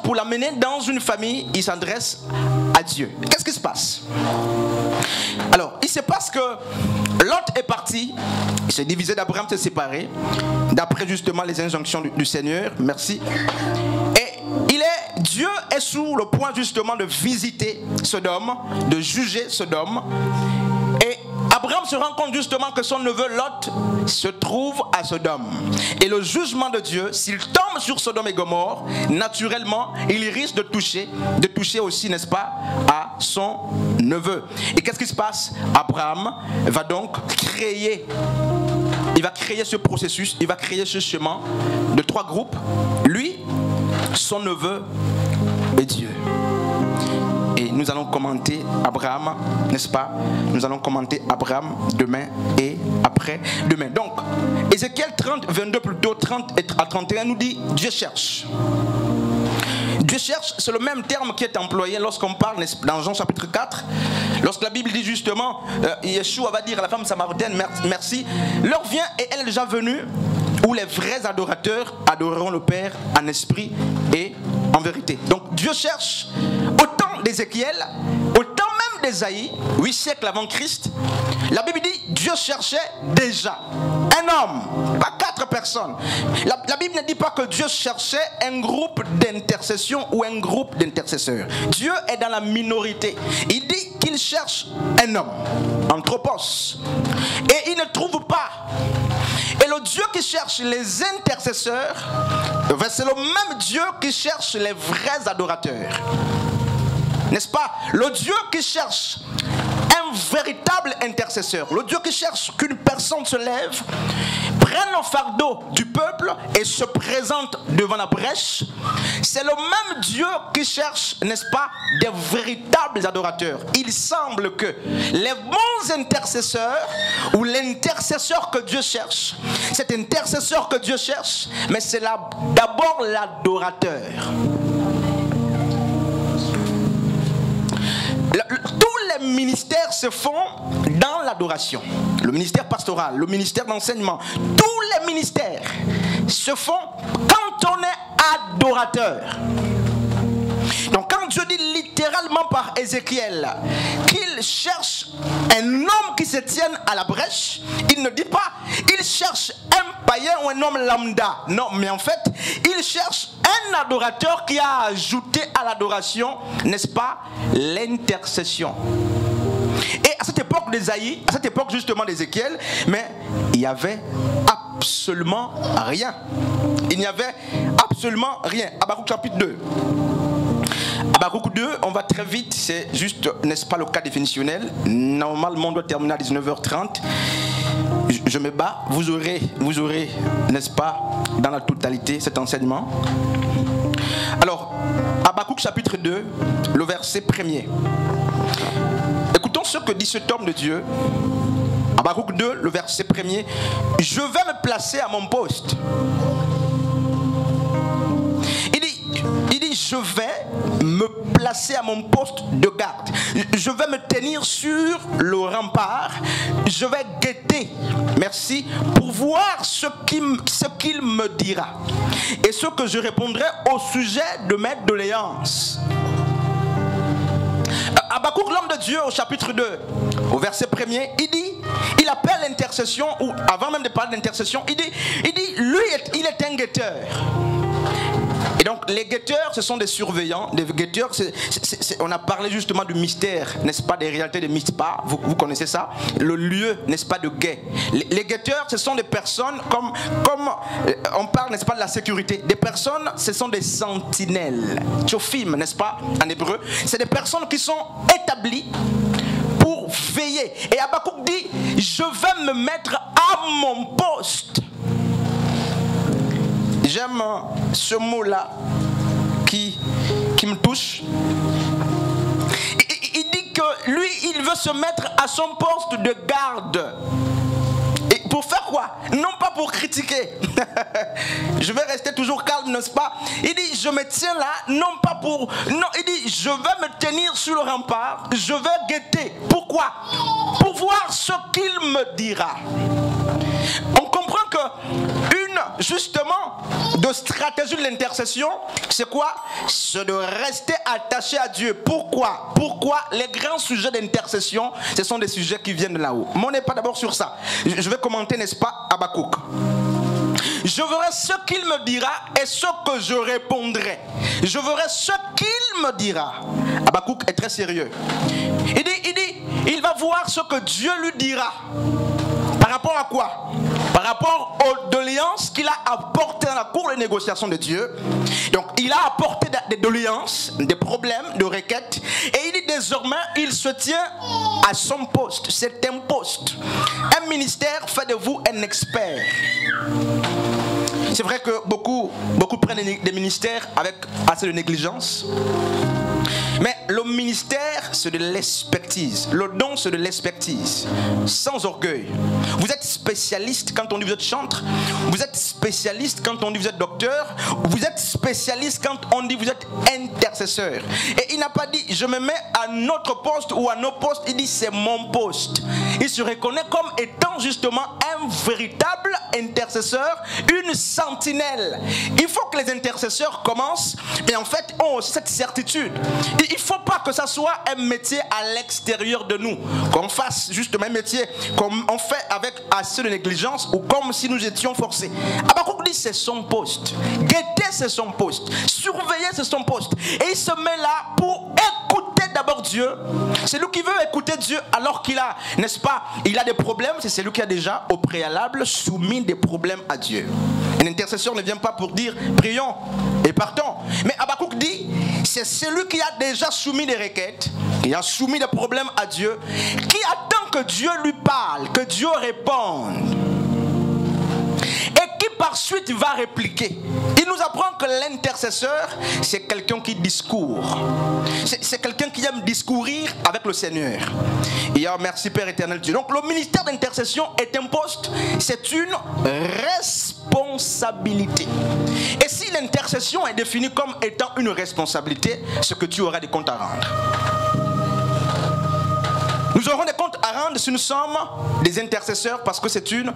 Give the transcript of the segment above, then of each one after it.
pour l'amener dans une famille, il s'adresse à Dieu. Qu'est-ce qui se passe? Alors, il se passe que Lot est parti, il s'est divisé d'Abraham, s'est séparé, d'après justement les injonctions du Seigneur, merci. Et Dieu est sur le point justement de visiter Sodome, de juger Sodome. Et Abraham se rend compte justement que son neveu Lot se trouve à Sodome. Et le jugement de Dieu, s'il tombe sur Sodome et Gomorrhe, naturellement, il risque de toucher aussi, n'est-ce pas, à son neveu. Et qu'est-ce qui se passe? Abraham va donc créer ce processus, il va créer ce chemin de 3 groupes. Lui, son neveu et Dieu. Et nous allons commenter Abraham, n'est-ce pas? Nous allons commenter Abraham demain et après-demain. Donc, Ézéchiel 30, 22 plutôt, 30 à 31 nous dit Dieu cherche. Dieu cherche, c'est le même terme qui est employé lorsqu'on parle dans Jean chapitre 4. Lorsque la Bible dit justement, Yeshua va dire à la femme samaritaine, merci, l'heure vient et elle est déjà venue où les vrais adorateurs adoreront le Père en esprit et en vérité. Donc Dieu cherche, au temps d'Ézéchiel, au temps même d'Ésaïe, 8 siècles avant Christ, la Bible dit Dieu cherchait déjà un homme, pas 4 personnes. La Bible ne dit pas que Dieu cherchait un groupe d'intercession ou un groupe d'intercesseurs. Dieu est dans la minorité. Il dit qu'il cherche un homme, anthropos, et il ne trouve pas. Et le Dieu qui cherche les intercesseurs, c'est le même Dieu qui cherche les vrais adorateurs. N'est-ce pas? Le Dieu qui cherche un véritable intercesseur, le Dieu qui cherche qu'une personne se lève, prenne le fardeau du peuple et se présente devant la brèche, c'est le même Dieu qui cherche, n'est-ce pas, des véritables adorateurs. Il semble que les bons intercesseurs ou l'intercesseur que Dieu cherche, cet intercesseur que Dieu cherche, mais c'est d'abord l'adorateur. Tous les ministères se font dans l'adoration. Le ministère pastoral, le ministère d'enseignement, tous les ministères se font quand on est adorateur. Donc quand Dieu dit littéralement par Ézéchiel qu'il cherche un homme qui se tienne à la brèche, il ne dit pas il cherche un païen ou un homme lambda. Non, mais en fait, il cherche un adorateur qui a ajouté à l'adoration, n'est-ce pas, l'intercession. Et à cette époque d'Ésaïe, à cette époque justement d'Ézéchiel, mais il n'y avait absolument rien. Il n'y avait absolument rien. Habakkuk chapitre 2. Habakkuk 2, on va très vite, c'est juste, n'est-ce pas, le cas définitionnel. Normalement, on doit terminer à 19h30. Je me bats, vous aurez, n'est-ce pas, dans la totalité cet enseignement. Alors, Habakkuk chapitre 2, le verset 1er. Écoutons ce que dit cet homme de Dieu. Habakkuk 2, le verset 1er. Je vais me placer à mon poste. Il dit, je vais me placer à mon poste de garde. Je vais me tenir sur le rempart. Je vais guetter, merci, pour voir ce qu'il me dira. Et ce que je répondrai au sujet de mes doléances. Habakkuk, l'homme de Dieu, au chapitre 2, au verset 1er, il appelle l'intercession, ou avant même de parler d'intercession, il dit, lui, il est un guetteur. Et donc les guetteurs, ce sont des surveillants. Des guetteurs, on a parlé justement du mystère, n'est-ce pas, des réalités de Mizpah, vous connaissez ça, le lieu, n'est-ce pas, de guet. Les guetteurs, ce sont des personnes comme on parle, n'est-ce pas, de la sécurité. Des personnes, ce sont des sentinelles, tchophim, n'est-ce pas, en hébreu. C'est des personnes qui sont établies pour veiller. Et Habakkuk dit, je vais me mettre à mon poste. J'aime ce mot-là qui me touche. Il dit que lui, il veut se mettre à son poste de garde. Et pour faire quoi? Non pas pour critiquer. Je vais rester toujours calme, n'est-ce pas? Il dit, je me tiens là, non pas pour... Non, il dit, je vais me tenir sur le rempart, je vais guetter. Pourquoi? Pour voir ce qu'il me dira. On comprend que justement, de stratégie de l'intercession, c'est quoi? C'est de rester attaché à Dieu. Pourquoi? Pourquoi les grands sujets d'intercession, ce sont des sujets qui viennent de là-haut. Mais on n'est pas d'abord sur ça. Je vais commenter, n'est-ce pas, Habakkuk. Je verrai ce qu'il me dira et ce que je répondrai. Je verrai ce qu'il me dira. Habakkuk est très sérieux. Il va voir ce que Dieu lui dira. Par rapport à quoi? Par rapport aux doléances qu'il a apportées dans la cour de négociation de Dieu. Donc il a apporté des doléances, des problèmes, des requêtes. Et il dit désormais, il se tient à son poste. C'est un poste. Un ministère fait de vous un expert. C'est vrai que beaucoup prennent des ministères avec assez de négligence. Mais le ministère, c'est de l'expertise. Le don, c'est de l'expertise. Sans orgueil. Vous êtes spécialiste quand on dit vous êtes chantre. Vous êtes spécialiste quand on dit vous êtes docteur. Vous êtes spécialiste quand on dit vous êtes intercesseur. Et il n'a pas dit je me mets à notre poste ou à nos postes. Il dit c'est mon poste. Il se reconnaît comme étant justement un véritable intercesseur, une sentinelle. Il faut que les intercesseurs commencent et en fait ont cette certitude. Il ne faut pas que ça soit un métier à l'extérieur de nous, qu'on fasse justement un métier comme on fait avec assez de négligence ou comme si nous étions forcés. Habakkuk dit c'est son poste. Guetter c'est son poste. Surveiller c'est son poste. Et il se met là pour écouter d'abord Dieu. C'est lui qui veut écouter Dieu alors qu'il a, n'est-ce pas, il a des problèmes. C'est celui qui a déjà au préalable soumis des problèmes à Dieu. Un intercesseur ne vient pas pour dire prions et partons. Mais Habakkuk dit c'est celui qui a déjà soumis des requêtes, qui a soumis des problèmes à Dieu, qui attend que Dieu lui parle, que Dieu réponde. Et qui par suite va répliquer. Il nous apprend que l'intercesseur, c'est quelqu'un qui discourt. C'est quelqu'un qui aime discourir avec le Seigneur. Et merci Père éternel Dieu. Donc le ministère d'intercession est un poste, c'est une responsabilité. Et si l'intercession est définie comme étant une responsabilité, c'est que tu auras des comptes à rendre. Nous aurons des comptes à rendre si nous sommes des intercesseurs parce que c'est une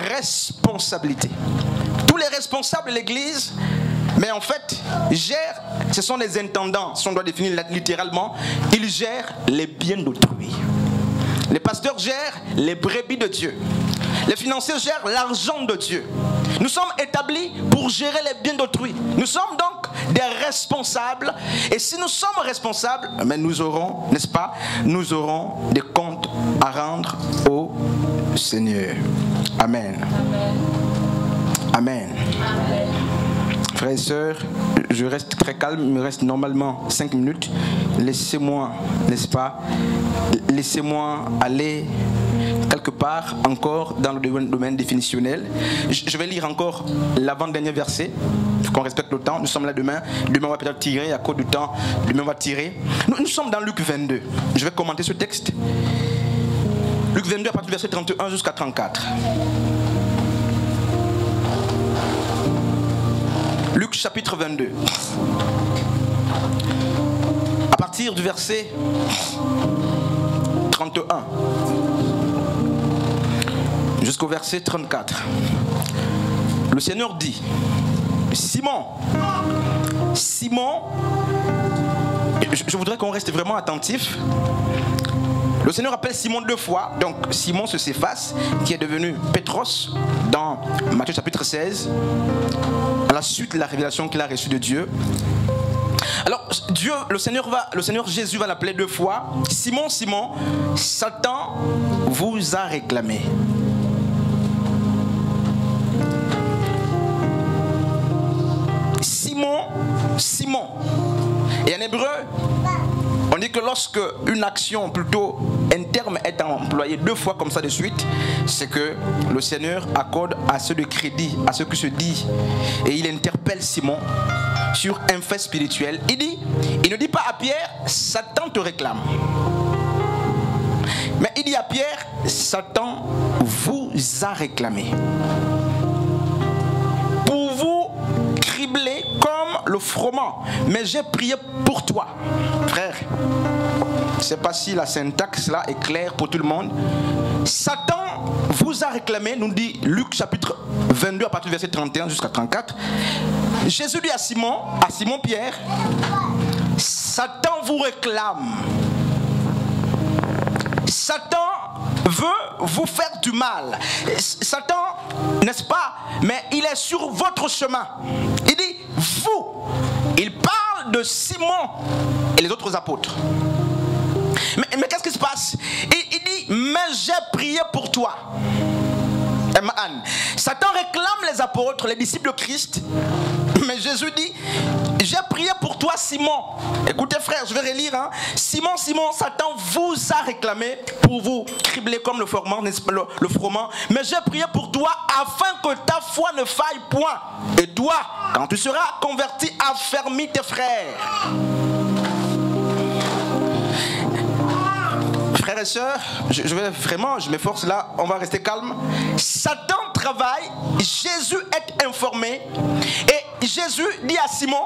responsabilité. Tous les responsables de l'Église, mais en fait, gèrent, ce sont des intendants, si on doit définir littéralement, ils gèrent les biens d'autrui. Les pasteurs gèrent les brebis de Dieu. Les financiers gèrent l'argent de Dieu. Nous sommes établis pour gérer les biens d'autrui. Nous sommes donc des responsables. Et si nous sommes responsables, mais nous aurons, n'est-ce pas, nous aurons des comptes à rendre au Seigneur. Amen. Amen. Amen. Frères et sœurs, je reste très calme, il me reste normalement 5 minutes. Laissez-moi, n'est-ce pas, laissez-moi aller quelque part encore dans le domaine définitionnel. Je vais lire encore l'avant-dernier verset, pour qu'on respecte le temps. Nous sommes là demain. Demain, on va peut-être tirer, à cause du temps. Demain, on va tirer. Nous sommes dans Luc 22. Je vais commenter ce texte. Luc 22, à partir du verset 31 jusqu'à 34. Luc chapitre 22. À partir du verset 31 jusqu'au verset 34. Le Seigneur dit, Simon, je voudrais qu'on reste vraiment attentif. Le Seigneur appelle Simon 2 fois. Donc Simon se s'efface, qui est devenu Pétros dans Matthieu chapitre 16, à la suite de la révélation qu'il a reçue de Dieu. Alors Dieu, le Seigneur Jésus va l'appeler 2 fois. Simon, Simon, Satan vous a réclamé. Simon. Et en hébreu, on dit que lorsque une action, plutôt un terme est employé 2 fois comme ça de suite, c'est que le Seigneur accorde assez de crédit à ce qui se dit. Et il interpelle Simon sur un fait spirituel. Il ne dit pas à Pierre, Satan te réclame. Mais il dit à Pierre, Satan vous a réclamé. Pour vous cribler comme le froment. Mais j'ai prié pour toi. Frère, je ne sais pas si la syntaxe là est claire pour tout le monde. Satan vous a réclamé, nous dit Luc chapitre 22 à partir du verset 31 jusqu'à 34. Jésus dit à Simon Pierre, Satan vous réclame. Satan veut vous faire du mal. Satan, n'est-ce pas? Mais il est sur votre chemin. Il dit, vous. Il parle de Simon et les autres apôtres. Mais qu'est-ce qui se passe? Il dit, mais j'ai prié pour toi. Satan réclame les apôtres, les disciples de Christ. Mais Jésus dit, j'ai prié pour toi Simon. Écoutez frère, je vais relire. Simon, Satan vous a réclamé pour vous cribler comme le froment, n'est-ce pas, le froment. Mais j'ai prié pour toi afin que ta foi ne faille point. Et toi, quand tu seras converti, affermis tes frères. Frères et sœurs, je m'efforce là, on va rester calme. Satan travaille, Jésus est informé et Jésus dit à Simon,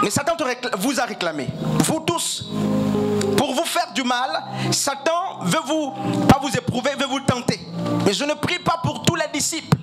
mais Satan vous a réclamé, vous tous, pour vous faire du mal. Satan veut pas vous éprouver, veut vous tenter. Mais je ne prie pas pour tous les disciples.